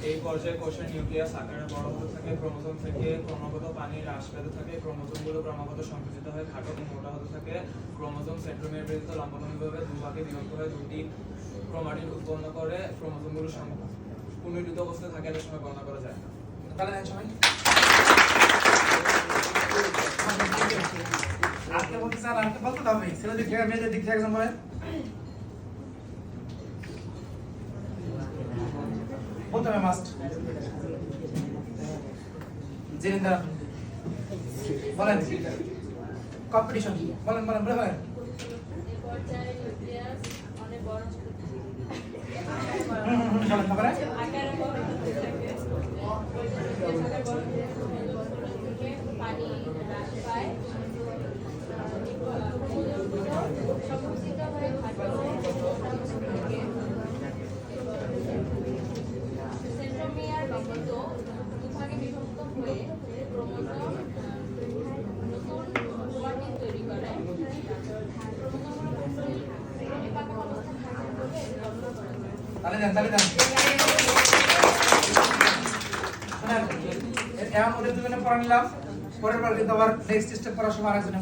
এই পর্যায়ে কোষের নিউক্লিয়াস আকারে বড় হতে থাকে, ক্রোমোসোম থেকে ক্রমাগত পানি হ্রাস পেতে থাকে, ক্রোমোসোমগুলো ক্রমাগত সংকুচিত হয়ে খাটো এবং মোটা হতে থাকে, ক্রোমোসোম সেন্ট্রোমিয়ার ব্যতীত লম্বালম্বিভাবে দুভাগে বিভক্ত হয়ে দুটি ক্রোমাটিড উৎপন্ন করে, ক্রোমোসোমগুলো পুনরুদ্ধিত অবস্থায় থাকে, এদের সময় গণনা করা যায় না। তাহলে দেন সবাই আজকে বলতে স্যার আজকে বলতে হবে ছেলেদের দিক থেকে মেয়েদের দিক থেকে একজন বলেন বলতে হবে মাস্ট জেরিন্দা বলেন কম্পিটিশন বলেন বলেন বলে বলেন পর্যায়ে নিউক্লিয়াস অনেক বড় ছোট বলেন তারপরে আকারে বড় হতে থাকে, আকারে বড় হতে থেকে পানি হ্রাস পায়, সংকুচিত হয়ে খাটো থাকে, সেন্ট্রোমিয়ার ব্যতীত দুভাগে বিভক্ত হয়ে ক্রোমোসোম নতুন ক্রোমাটিড তৈরি করে, তাহলে দেন শুনেন এর মধ্যে দুজনে পড়া নিলাম পরের বার কিন্তু আবার নেক্সট স্টেপ করার সময় আরেকজনে